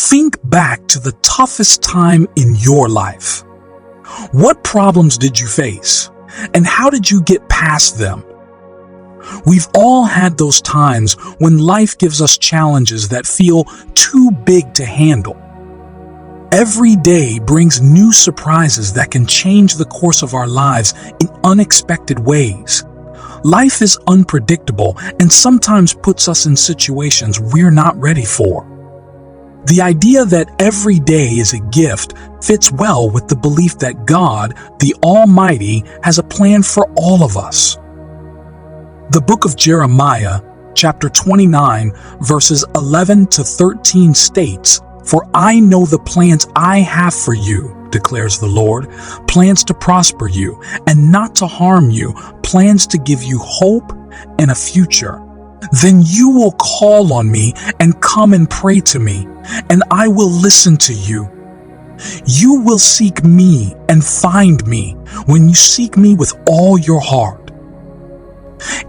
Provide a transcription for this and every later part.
Think back to the toughest time in your life. What problems did you face, and how did you get past them? We've all had those times when life gives us challenges that feel too big to handle. Every day brings new surprises that can change the course of our lives in unexpected ways. Life is unpredictable and sometimes puts us in situations we're not ready for. The idea that every day is a gift fits well with the belief that God, the Almighty, has a plan for all of us. The book of Jeremiah, chapter 29, verses 11 to 13 states, "For I know the plans I have for you, declares the Lord, plans to prosper you and not to harm you, plans to give you hope and a future. Then you will call on me and come and pray to me, and I will listen to you. You will seek me and find me when you seek me with all your heart."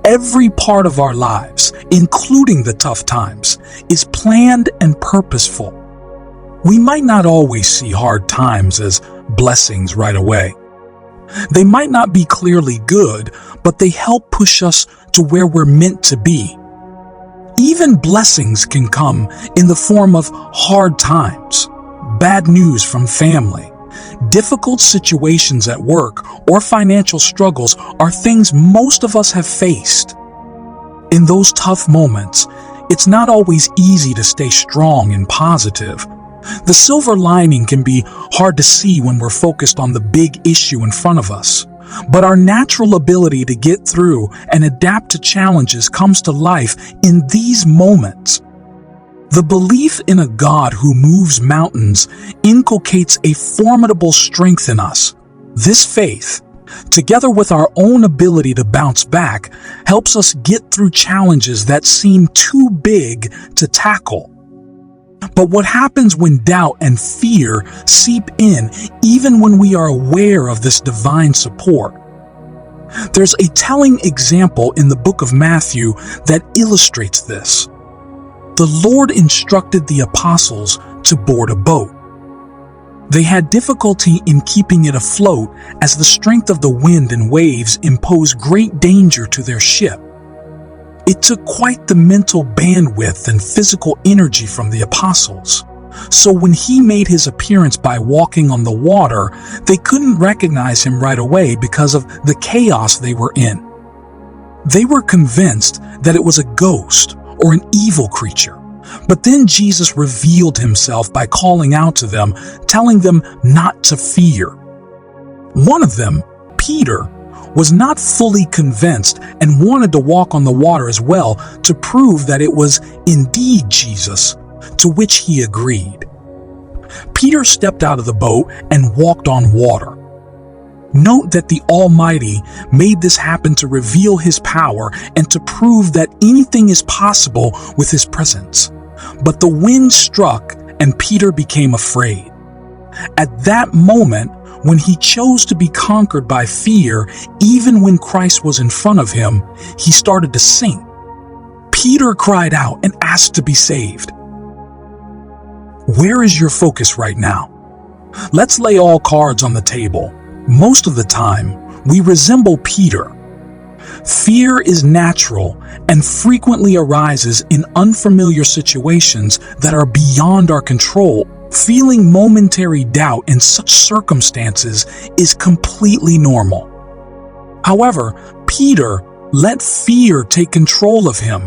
Every part of our lives, including the tough times, is planned and purposeful. We might not always see hard times as blessings right away. They might not be clearly good, but they help push us to where we're meant to be. Even blessings can come in the form of hard times, bad news from family, difficult situations at work, or financial struggles are things most of us have faced. In those tough moments, it's not always easy to stay strong and positive. The silver lining can be hard to see when we're focused on the big issue in front of us. But our natural ability to get through and adapt to challenges comes to life in these moments. The belief in a God who moves mountains inculcates a formidable strength in us. This faith, together with our own ability to bounce back, helps us get through challenges that seem too big to tackle. But what happens when doubt and fear seep in, even when we are aware of this divine support? There's a telling example in the book of Matthew that illustrates this. The Lord instructed the apostles to board a boat. They had difficulty in keeping it afloat as the strength of the wind and waves imposed great danger to their ship. It took quite the mental bandwidth and physical energy from the apostles. So when he made his appearance by walking on the water, they couldn't recognize him right away because of the chaos they were in. They were convinced that it was a ghost or an evil creature. But then Jesus revealed himself by calling out to them, telling them not to fear. One of them, Peter, was not fully convinced and wanted to walk on the water as well to prove that it was indeed Jesus, to which he agreed. Peter stepped out of the boat and walked on water. Note that the Almighty made this happen to reveal his power and to prove that anything is possible with his presence. But the wind struck and Peter became afraid. At that moment, when he chose to be conquered by fear, even when Christ was in front of him, he started to sink. Peter cried out and asked to be saved. Where is your focus right now? Let's lay all cards on the table. Most of the time, we resemble Peter. Fear is natural and frequently arises in unfamiliar situations that are beyond our control. Feeling momentary doubt in such circumstances is completely normal. However, Peter let fear take control of him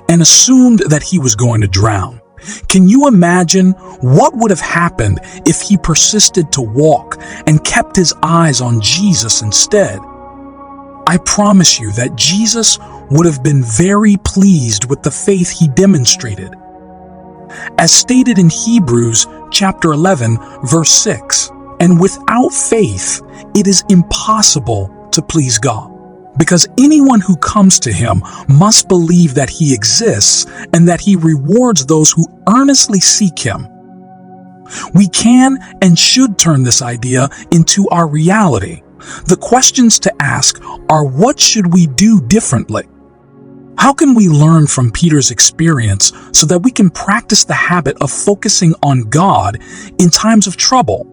and assumed that he was going to drown. Can you imagine what would have happened if he persisted to walk and kept his eyes on Jesus instead? I promise you that Jesus would have been very pleased with the faith he demonstrated. As stated in Hebrews chapter 11, verse 6, "And without faith, it is impossible to please God, because anyone who comes to him must believe that he exists and that he rewards those who earnestly seek him." We can and should turn this idea into our reality. The questions to ask are, what should we do differently? How can we learn from Peter's experience so that we can practice the habit of focusing on God in times of trouble?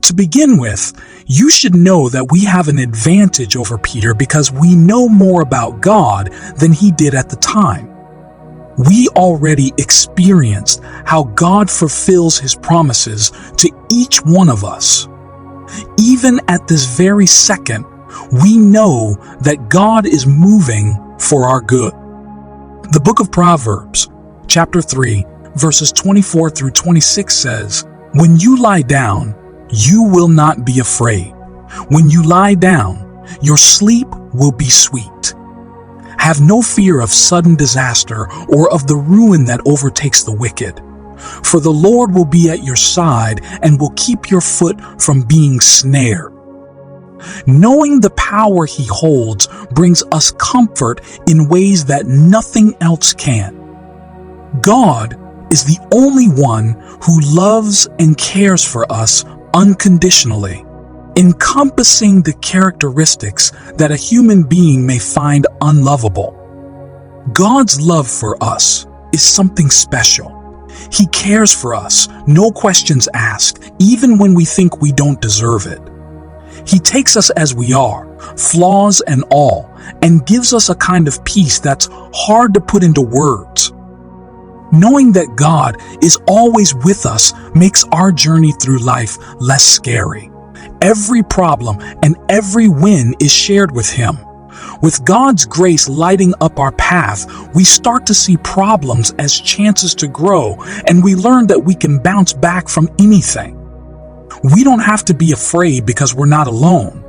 To begin with, you should know that we have an advantage over Peter because we know more about God than he did at the time. We already experienced how God fulfills his promises to each one of us. Even at this very second, we know that God is moving for our good. The book of Proverbs, chapter 3, verses 24 through 26 says, "When you lie down, you will not be afraid. When you lie down, your sleep will be sweet. Have no fear of sudden disaster or of the ruin that overtakes the wicked. For the Lord will be at your side and will keep your foot from being snared." Knowing the power he holds brings us comfort in ways that nothing else can. God is the only one who loves and cares for us unconditionally, encompassing the characteristics that a human being may find unlovable. God's love for us is something special. He cares for us, no questions asked, even when we think we don't deserve it. He takes us as we are, flaws and all, and gives us a kind of peace that's hard to put into words. Knowing that God is always with us makes our journey through life less scary. Every problem and every win is shared with Him. With God's grace lighting up our path, we start to see problems as chances to grow, and we learn that we can bounce back from anything. We don't have to be afraid because we're not alone.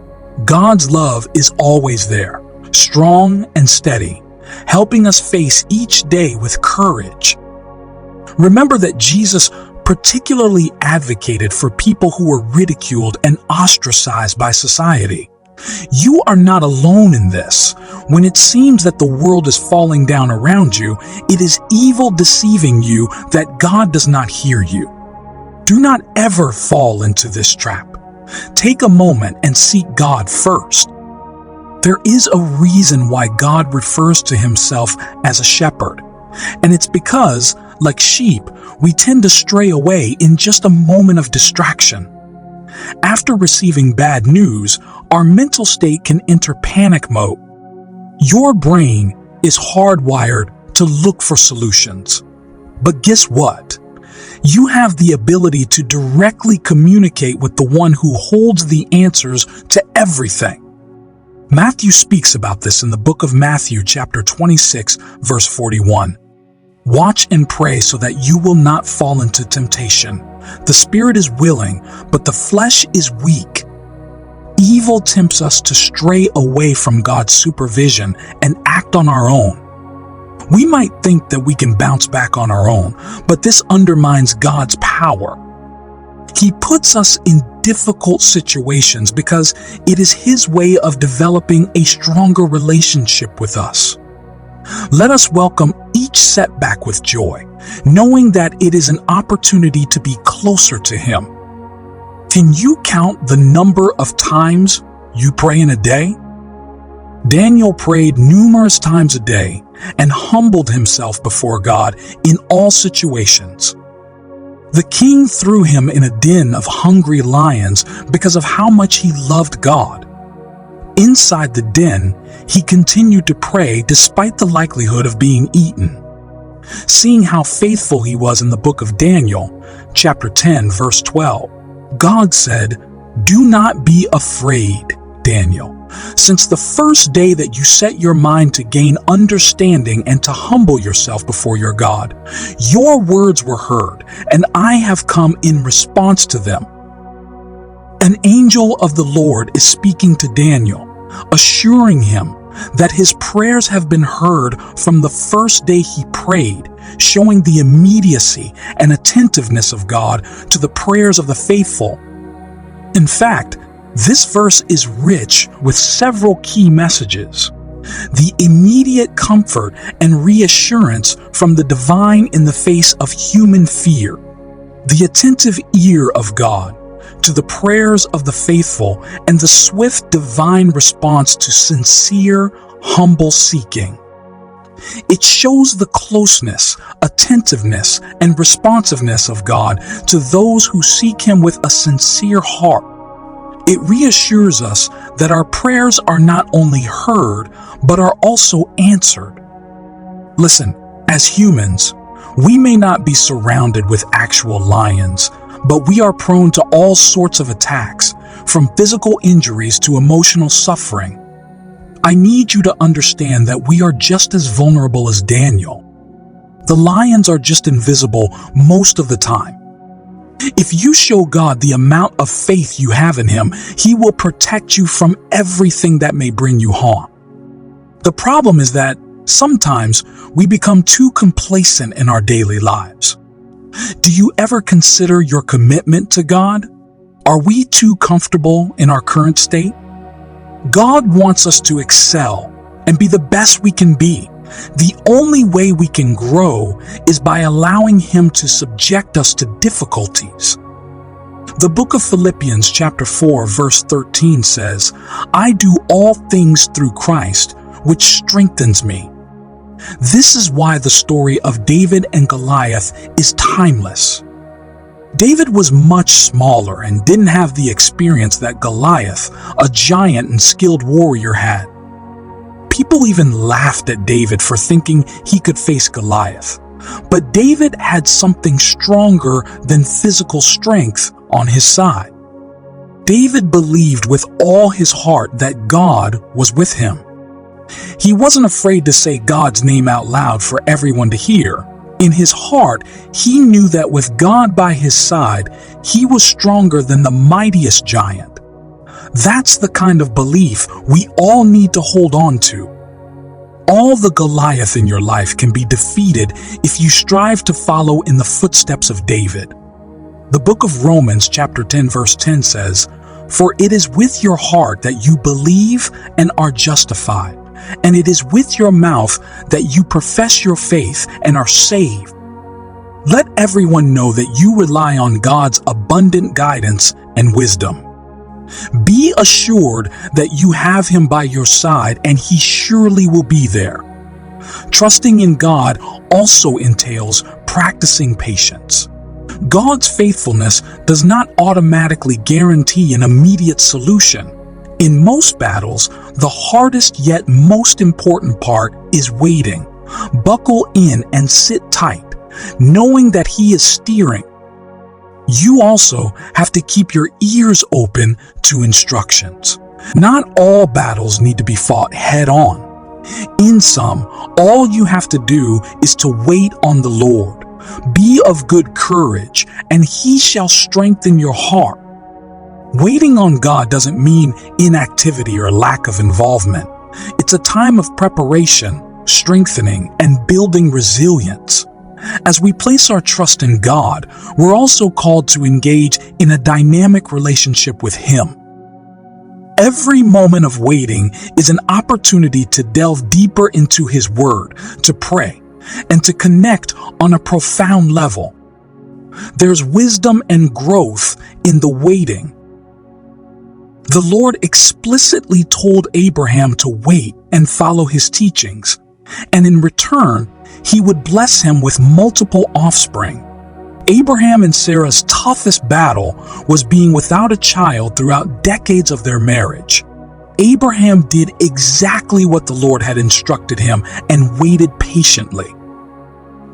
God's love is always there, strong and steady, helping us face each day with courage. Remember that Jesus particularly advocated for people who were ridiculed and ostracized by society. You are not alone in this. When it seems that the world is falling down around you, it is evil deceiving you that God does not hear you. Do not ever fall into this trap. Take a moment and seek God first. There is a reason why God refers to himself as a shepherd, and it's because, like sheep, we tend to stray away in just a moment of distraction. After receiving bad news, our mental state can enter panic mode. Your brain is hardwired to look for solutions. But guess what? You have the ability to directly communicate with the one who holds the answers to everything. Matthew speaks about this in the book of Matthew, chapter 26, verse 41. "Watch and pray so that you will not fall into temptation. The spirit is willing, but the flesh is weak." Evil tempts us to stray away from God's supervision and act on our own. We might think that we can bounce back on our own, but this undermines God's power. He puts us in difficult situations because it is His way of developing a stronger relationship with us. Let us welcome each setback with joy, knowing that it is an opportunity to be closer to Him. Can you count the number of times you pray in a day? Daniel prayed numerous times a day and humbled himself before God in all situations. The king threw him in a den of hungry lions because of how much he loved God. Inside the den, he continued to pray despite the likelihood of being eaten. Seeing how faithful he was in the book of Daniel, chapter 10, verse 12, God said, "Do not be afraid, Daniel. Since the first day that you set your mind to gain understanding and to humble yourself before your God, your words were heard, and I have come in response to them." An angel of the Lord is speaking to Daniel, assuring him that his prayers have been heard from the first day he prayed, showing the immediacy and attentiveness of God to the prayers of the faithful. In fact, this verse is rich with several key messages. The immediate comfort and reassurance from the divine in the face of human fear. The attentive ear of God to the prayers of the faithful, and the swift divine response to sincere, humble seeking. It shows the closeness, attentiveness, and responsiveness of God to those who seek Him with a sincere heart. It reassures us that our prayers are not only heard, but are also answered. Listen, as humans, we may not be surrounded with actual lions, but we are prone to all sorts of attacks, from physical injuries to emotional suffering. I need you to understand that we are just as vulnerable as Daniel. The lions are just invisible most of the time. If you show God the amount of faith you have in Him, He will protect you from everything that may bring you harm. The problem is that sometimes we become too complacent in our daily lives. Do you ever consider your commitment to God? Are we too comfortable in our current state? God wants us to excel and be the best we can be. The only way we can grow is by allowing Him to subject us to difficulties. The book of Philippians chapter 4 verse 13 says, "I do all things through Christ, which strengthens me." This is why the story of David and Goliath is timeless. David was much smaller and didn't have the experience that Goliath, a giant and skilled warrior, had. People even laughed at David for thinking he could face Goliath. But David had something stronger than physical strength on his side. David believed with all his heart that God was with him. He wasn't afraid to say God's name out loud for everyone to hear. In his heart, he knew that with God by his side, he was stronger than the mightiest giant. That's the kind of belief we all need to hold on to. All the Goliath in your life can be defeated if you strive to follow in the footsteps of David. The book of Romans chapter 10 verse 10 says, "For it is with your heart that you believe and are justified, and it is with your mouth that you profess your faith and are saved." Let everyone know that you rely on God's abundant guidance and wisdom. Be assured that you have Him by your side and He surely will be there. Trusting in God also entails practicing patience. God's faithfulness does not automatically guarantee an immediate solution. In most battles, the hardest yet most important part is waiting. Buckle in and sit tight, knowing that He is steering. You also have to keep your ears open to instructions. Not all battles need to be fought head-on. In some, all you have to do is to wait on the Lord. Be of good courage, and He shall strengthen your heart. Waiting on God doesn't mean inactivity or lack of involvement. It's a time of preparation, strengthening, and building resilience. As we place our trust in God, we're also called to engage in a dynamic relationship with Him. Every moment of waiting is an opportunity to delve deeper into His Word, to pray, and to connect on a profound level. There's wisdom and growth in the waiting. The Lord explicitly told Abraham to wait and follow His teachings, and in return, He would bless him with multiple offspring. Abraham and Sarah's toughest battle was being without a child throughout decades of their marriage. Abraham did exactly what the Lord had instructed him and waited patiently.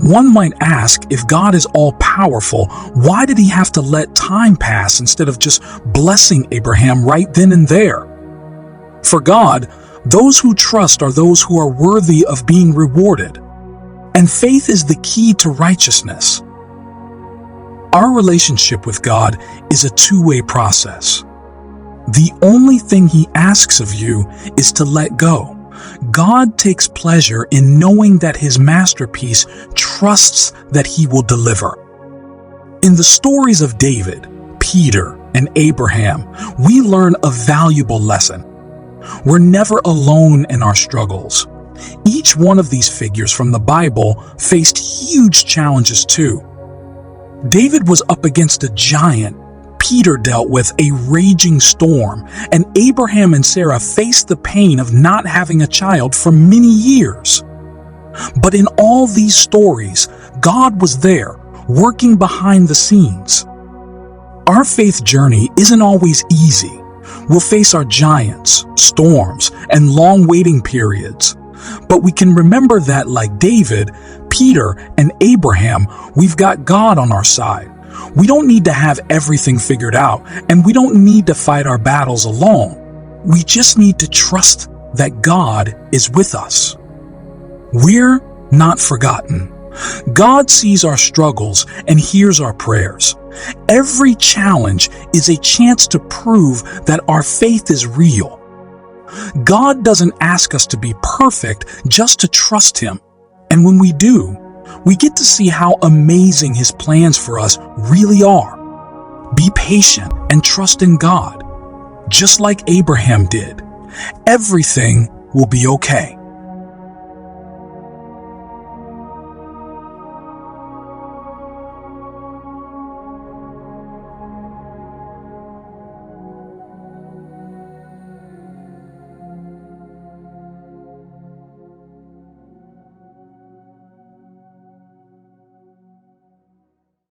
One might ask, if God is all-powerful, why did He have to let time pass instead of just blessing Abraham right then and there? For God, those who trust are those who are worthy of being rewarded. And faith is the key to righteousness. Our relationship with God is a two-way process. The only thing He asks of you is to let go. God takes pleasure in knowing that His masterpiece trusts that He will deliver. In the stories of David, Peter, and Abraham, we learn a valuable lesson. We're never alone in our struggles. Each one of these figures from the Bible faced huge challenges too. David was up against a giant, Peter dealt with a raging storm, and Abraham and Sarah faced the pain of not having a child for many years. But in all these stories, God was there, working behind the scenes. Our faith journey isn't always easy. We'll face our giants, storms, and long waiting periods. But we can remember that, like David, Peter, and Abraham, we've got God on our side. We don't need to have everything figured out, and we don't need to fight our battles alone. We just need to trust that God is with us. We're not forgotten. God sees our struggles and hears our prayers. Every challenge is a chance to prove that our faith is real. God doesn't ask us to be perfect, just to trust Him. And when we do, we get to see how amazing His plans for us really are. Be patient and trust in God. Just like Abraham did, everything will be okay.